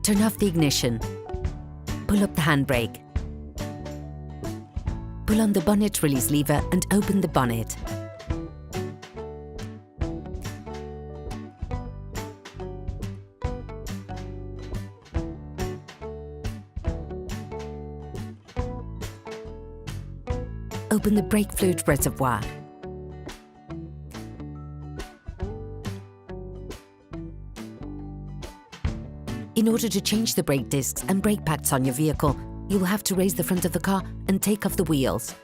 Turn off the ignition. Pull up the handbrake. Pull on the bonnet release lever and open the bonnet. Open the brake fluid reservoir. In order to change the brake discs and brake pads on your vehicle, you will have to raise the front of the car and take off the wheels.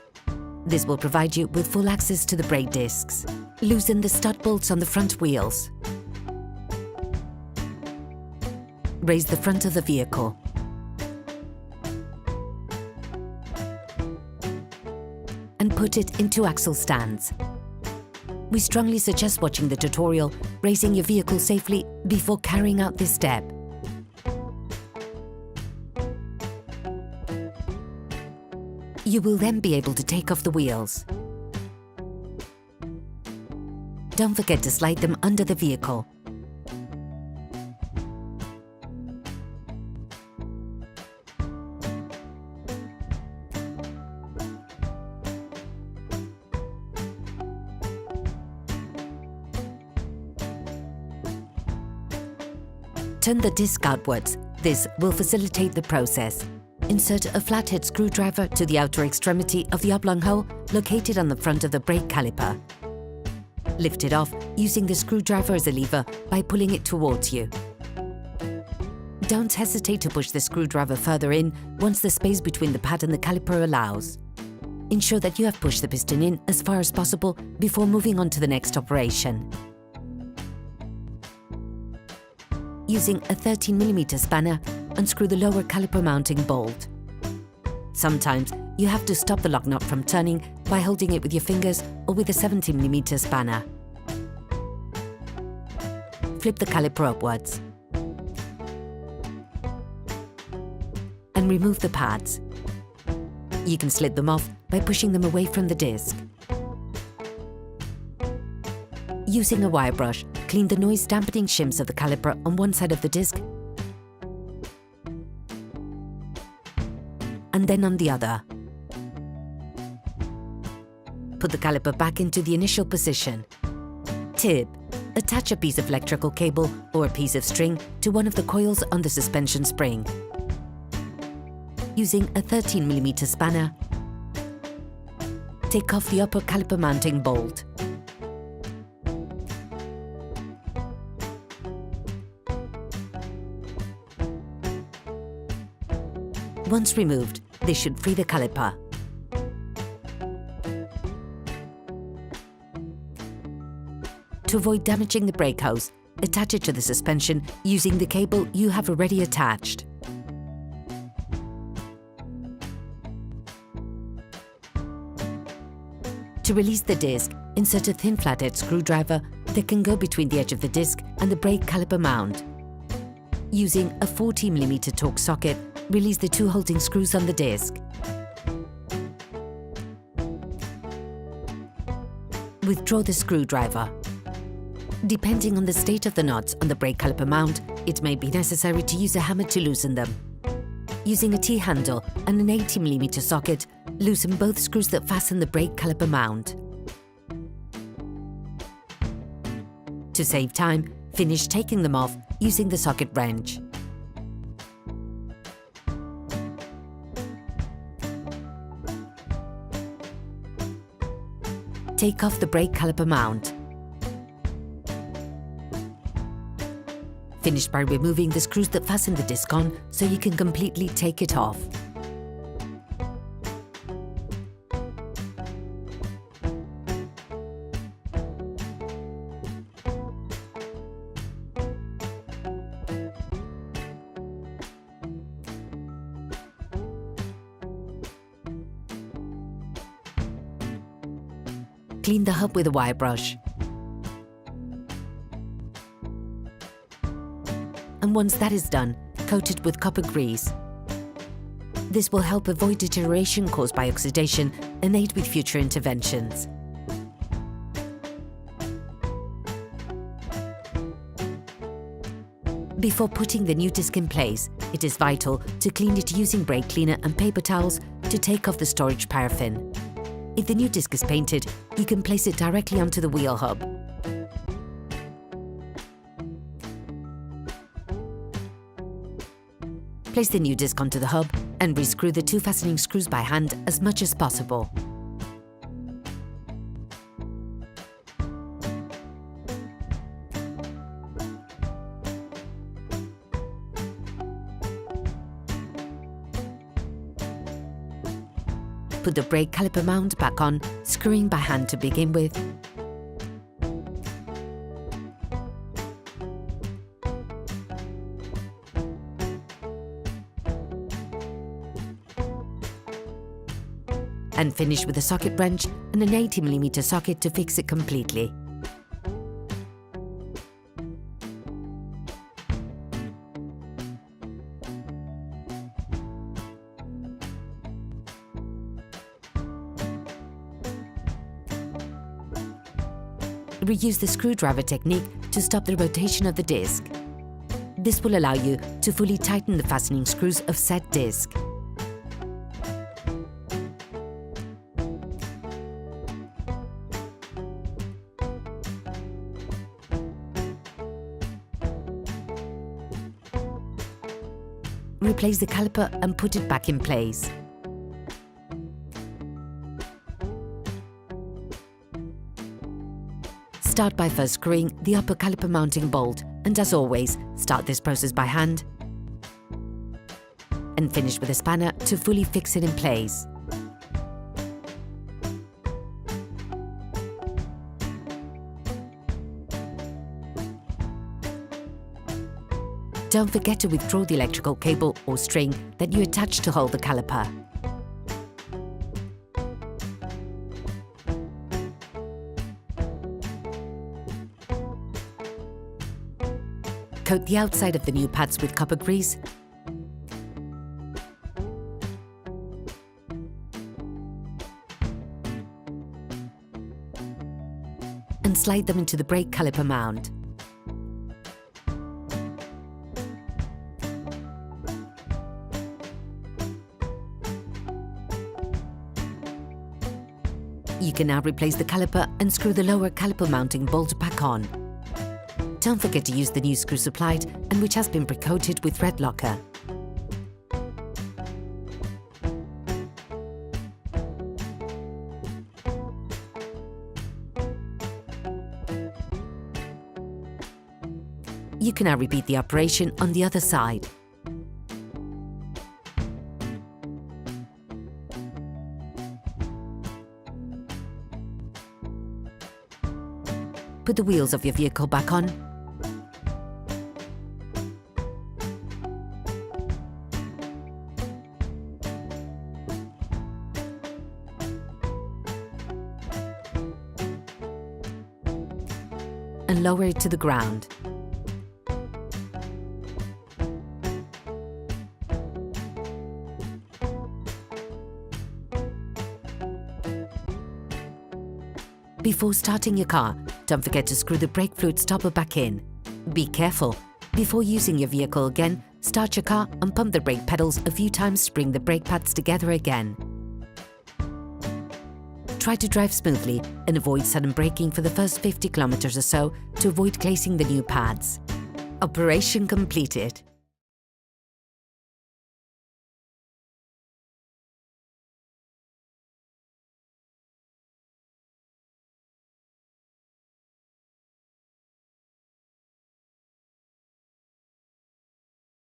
This will provide you with full access to the brake discs. Loosen the stud bolts on the front wheels. Raise the front of the vehicle. And put it into axle stands. We strongly suggest watching the tutorial, raising your vehicle safely before carrying out this step. You will then be able to take off the wheels. Don't forget to slide them under the vehicle. Turn the disc outwards. This will facilitate the process. Insert a flathead screwdriver to the outer extremity of the oblong hole located on the front of the brake caliper. Lift it off using the screwdriver as a lever by pulling it towards you. Don't hesitate to push the screwdriver further in once the space between the pad and the caliper allows. Ensure that you have pushed the piston in as far as possible before moving on to the next operation. Using a 13mm spanner, unscrew the lower caliper mounting bolt. Sometimes you have to stop the lock nut from turning by holding it with your fingers or with a 17mm spanner. Flip the caliper upwards and remove the pads. You can slip them off by pushing them away from the disc. Using a wire brush, clean the noise dampening shims of the caliper on one side of the disc and then on the other. Put the caliper back into the initial position. Tip: attach a piece of electrical cable or a piece of string to one of the coils on the suspension spring. Using a 13mm spanner, take off the upper caliper mounting bolt. Once removed, this should free the caliper. To avoid damaging the brake hose, attach it to the suspension using the cable you have already attached. To release the disc, insert a thin flathead screwdriver that can go between the edge of the disc and the brake caliper mount. Using a 40mm Torx socket, release the two holding screws on the disc. Withdraw the screwdriver. Depending on the state of the knots on the brake caliper mount, it may be necessary to use a hammer to loosen them. Using a T-handle and an 80mm socket, loosen both screws that fasten the brake caliper mount. To save time, finish taking them off using the socket wrench. Take off the brake caliper mount. Finish by removing the screws that fasten the disc on so you can completely take it off. Clean the hub with a wire brush. And once that is done, coat it with copper grease. This will help avoid deterioration caused by oxidation and aid with future interventions. Before putting the new disc in place, it is vital to clean it using brake cleaner and paper towels to take off the storage paraffin. If the new disc is painted, you can place it directly onto the wheel hub. Place the new disc onto the hub and rescrew the 2 fastening screws by hand as much as possible. Put the brake caliper mount back on, screwing by hand to begin with. And finish with a socket wrench and an 80mm socket to fix it completely. Reuse the screwdriver technique to stop the rotation of the disc. This will allow you to fully tighten the fastening screws of said disc. Replace the caliper and put it back in place. Start by first screwing the upper caliper mounting bolt, and as always, start this process by hand and finish with a spanner to fully fix it in place. Don't forget to withdraw the electrical cable or string that you attach to hold the caliper. Coat the outside of the new pads with copper grease and slide them into the brake caliper mount. You can now replace the caliper and screw the lower caliper mounting bolt back on. Don't forget to use the new screw supplied and which has been pre-coated with red lacquer. You can now repeat the operation on the other side. Put the wheels of your vehicle back on. And lower it to the ground. Before starting your car, don't forget to screw the brake fluid stopper back in. Be careful. Before using your vehicle again, start your car and pump the brake pedals a few times to bring the brake pads together again. Try to drive smoothly and avoid sudden braking for the first 50 kilometers or so to avoid glazing the new pads. Operation completed.